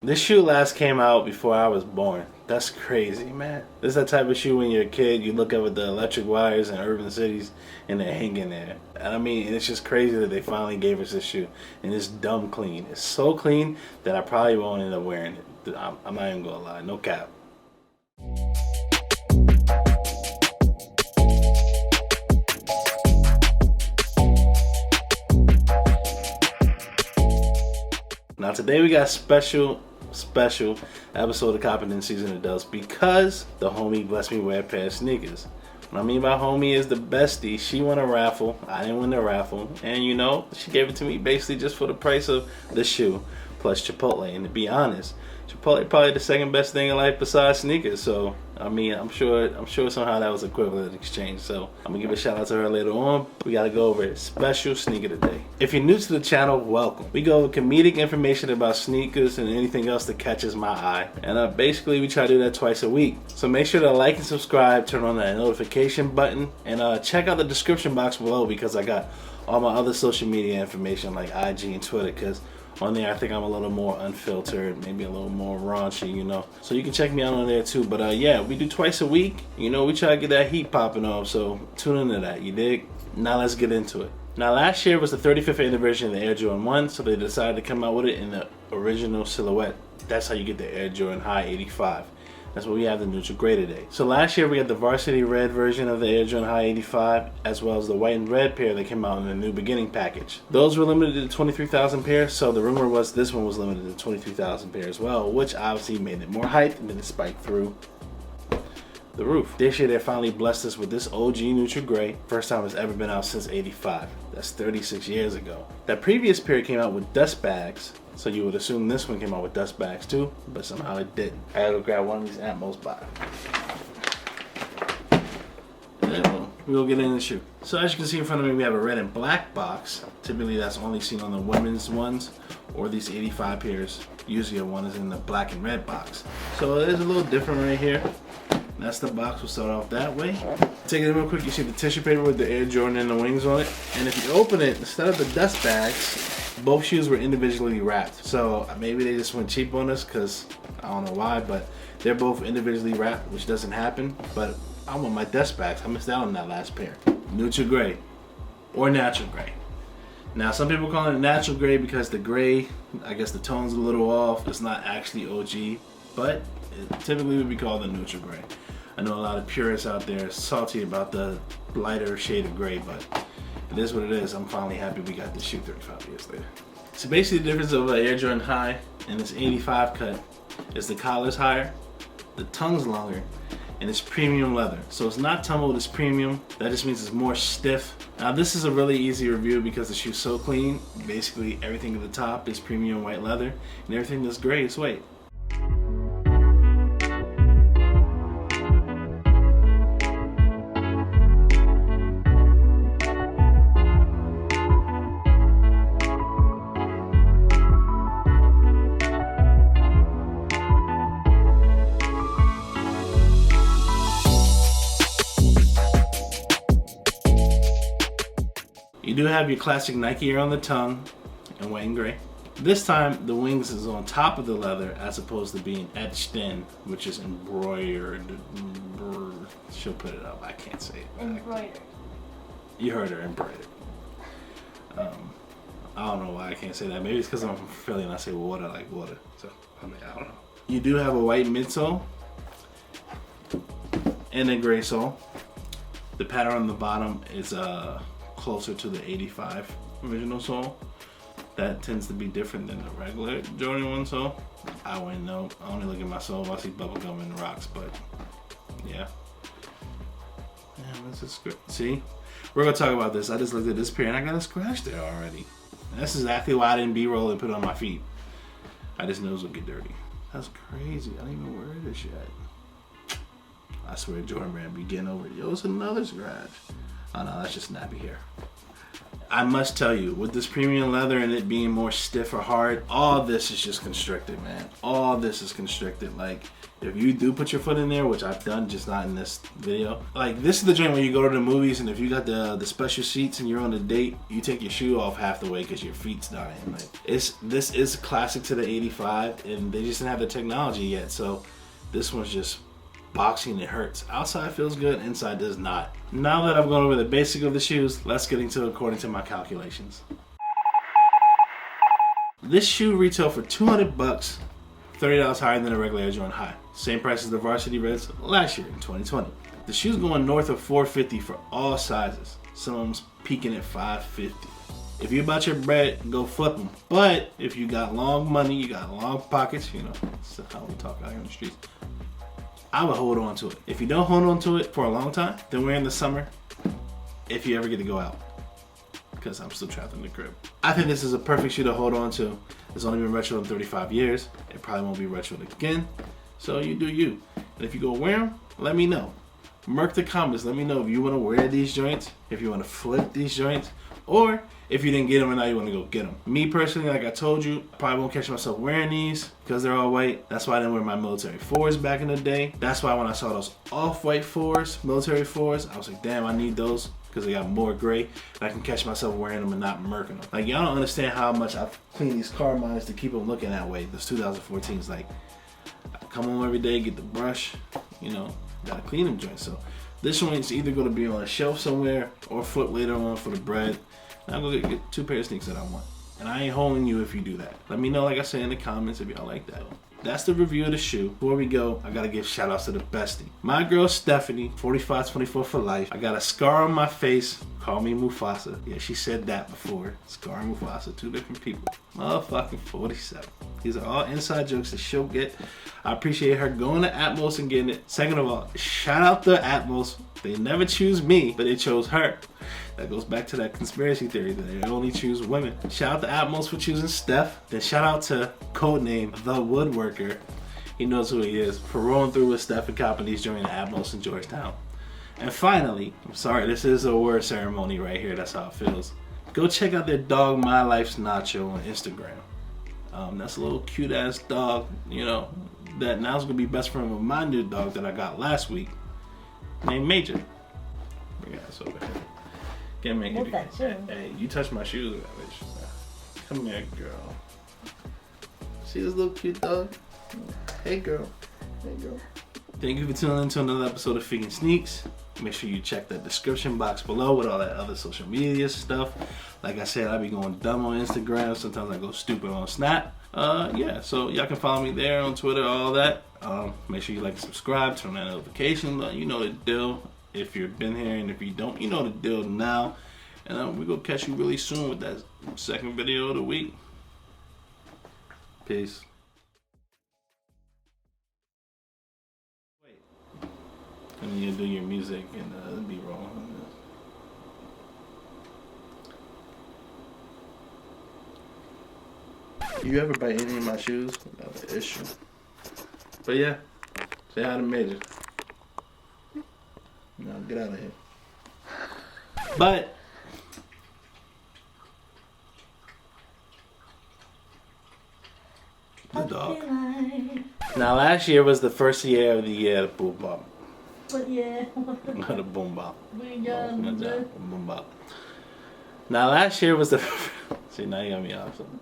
This shoe last came out before I was born. That's crazy, man. This is that type of shoe when you're a kid, you look up at the electric wires in urban cities and they're hanging there. And I mean, it's just crazy that they finally gave us this shoe. And it's dumb clean. It's so clean that I probably won't end up wearing it. I'm not even gonna lie, no cap. Now today we got a special episode of Confidence Season of Dubs because the homie blessed me with a pair of sneakers. What I mean by homie is the bestie. She won a raffle. I didn't win the raffle. And you know, she gave it to me basically just for the price of the shoe plus Chipotle. And to be honest, Chipotle probably the second best thing in life besides sneakers. So I mean, I'm sure somehow that was equivalent exchange. So I'm gonna give a shout out to her later on. We gotta go over a special sneaker today. If you're new to the channel, welcome. We go over comedic information about sneakers and anything else that catches my eye. And basically we try to do that twice a week. So make sure to like and subscribe, turn on that notification button, and check out the description box below because I got all my other social media information like IG and Twitter, because on there I think I'm a little more unfiltered, maybe a little more raunchy, you know. So you can check me out on there too. But yeah, we do twice a week. You know, we try to get that heat popping off, so tune into that, you dig? Now let's get into it. Now last year was the 35th anniversary of the Air Jordan 1, so they decided to come out with it in the original silhouette. That's how you get the Air Jordan High 85. That's what we have the neutral gray today. So last year we had the varsity red version of the Air Jordan High 85, as well as the white and red pair that came out in the new beginning package. Those were limited to 23,000 pairs, so the rumor was this one was limited to 23,000 pairs as well, which obviously made it more hyped, and then it spiked through the roof. This year they finally blessed us with this OG neutral gray. First time it's ever been out since 85. That's 36 years ago. That previous pair came out with dust bags, so you would assume this one came out with dust bags too, but somehow it didn't. I had to grab one of these Atmos by. And we'll get in the shoe. So as you can see in front of me, we have a red and black box. Typically that's only seen on the women's ones or these 85 pairs. Usually one is in the black and red box. So it is a little different right here. That's the box. We'll start off that way. Take it real quick. You see the tissue paper with the Air Jordan and the wings on it. And if you open it, instead of the dust bags, both shoes were individually wrapped. So maybe they just went cheap on us because I don't know why, but they're both individually wrapped, which doesn't happen. But I want my dust bags. I missed out on that last pair. Neutral gray or natural gray. Now some people call it natural gray because the gray, I guess the tone's a little off. It's not actually OG, but it typically would be called the neutral gray. I know a lot of purists out there salty about the lighter shade of gray, but it is what it is. I'm finally happy we got this shoe 35 years later. So basically the difference of Air Jordan High and this 85 cut is the collar's higher, the tongue's longer, and it's premium leather. So it's not tumbled, it's premium. That just means it's more stiff. Now this is a really easy review because the shoe's so clean. Basically everything at the top is premium white leather, and everything that's gray is white. You do have your classic Nike Air on the tongue in white and gray. This time the wings is on top of the leather as opposed to being etched in, which is embroidered. She'll put it up, I can't say it. Embroidered. You heard her, embroidered. I don't know why I can't say that. Maybe it's because I'm from Philly and I say water like water. So I mean, I don't know. You do have a white midsole and a gray sole. The pattern on the bottom is closer to the 85 original sole. That tends to be different than the regular Jordan 1 sole. I wouldn't know. I only look at my sole if I see bubblegum and rocks, but yeah. This is good. See? We're gonna talk about this. I just looked at this pair and I got a scratch there already. And that's exactly why I didn't B-roll and put it on my feet. I just knew it would get dirty. That's crazy. I don't even wear this yet. I swear Jordan Brand be getting over it. Yo, it's another scratch. Oh no, that's just nappy hair. I must tell you, with this premium leather and it being more stiff or hard, all this is just constricted, man. All this is constricted. Like, if you do put your foot in there, which I've done, just not in this video. Like, this is the joint where you go to the movies, and if you got the special seats and you're on a date, you take your shoe off half the way because your feet's dying. Like, this is classic to the 85, and they just didn't have the technology yet. So this one's just boxing. It hurts. Outside feels good, inside does not. Now that I've gone over the basic of the shoes, let's get into it according to my calculations. This shoe retailed for 200 bucks, $30 higher than a regular Air Jordan High. Same price as the Varsity Reds last year in 2020. The shoe's going north of $450 for all sizes. Some of them's peaking at $550. If you're about your bread, go flip them. But if you got long money, you got long pockets, you know, that's how we talk out here in the streets, I would hold on to it. If you don't hold on to it for a long time, then wear in the summer if you ever get to go out. Because I'm still trapped in the crib. I think this is a perfect shoe to hold on to. It's only been retroed in 35 years. It probably won't be retroed again. So you do you. And if you go wear them, let me know. Mark the comments. Let me know if you want to wear these joints, if you want to flip these joints, or if you didn't get them and now you want to go get them. Me personally, like I told you, I probably won't catch myself wearing these because they're all white. That's why I didn't wear my military 4s back in the day. That's why when I saw those off-white 4s, military 4s, I was like, damn, I need those because they got more gray. And I can catch myself wearing them and not murking them. Like, y'all don't understand how much I've cleaned these Carmines to keep them looking that way. This 2014's like, I come home every day, get the brush, you know, gotta clean them joints. So this one is either gonna be on a shelf somewhere or flip later on for the bread. And I'll go get 2 pairs of sneaks that I want. And I ain't holding you if you do that. Let me know, like I said, in the comments if y'all like that. That's the review of the shoe. Before we go, I gotta give shout outs to the bestie. My girl Stephanie, 4524 for life. I got a scar on my face. Call me Mufasa. Yeah, she said that before. Scar and Mufasa, 2 different people. Motherfucking 47. These are all inside jokes that she'll get. I appreciate her going to Atmos and getting it. Second of all, shout out to Atmos. They never choose me, but they chose her. That goes back to that conspiracy theory that they only choose women. Shout out to Atmos for choosing Steph. Then shout out to codename The Woodworker. He knows who he is. For rolling through with Steph and copping these joining Atmos in Georgetown. And finally, I'm sorry, this is a word ceremony right here. That's how it feels. Go check out their dog My Life's Nacho on Instagram. That's a little cute ass dog, you know, that now's gonna be best friend with my new dog that I got last week, named Major. Bring your ass over here. Can't make it. Hey, you touch my shoes with that bitch. Come here, girl. See this little cute dog? Hey, girl. Hey, girl. Thank you for tuning in to another episode of FiqNSneaks. Make sure you check the description box below with all that other social media stuff. Like I said, I be going dumb on Instagram. Sometimes I go stupid on Snap. Yeah, so y'all can follow me there on Twitter, all that. Make sure you like and subscribe, turn on that notification. You know the deal. If you've been here, and if you don't, you know the deal now. And we're going to catch you really soon with that second video of the week. Peace. Wait. And then you do your music and it'll be wrong. You ever bite any of my shoes? Another issue. But yeah, say hi to Major. No, get out of here. But the dog. Now last year was the first year of the year of Boom Bop. But yeah. Not a Boom Bop. Boom Bop. Now last year was the see, now you got me off something.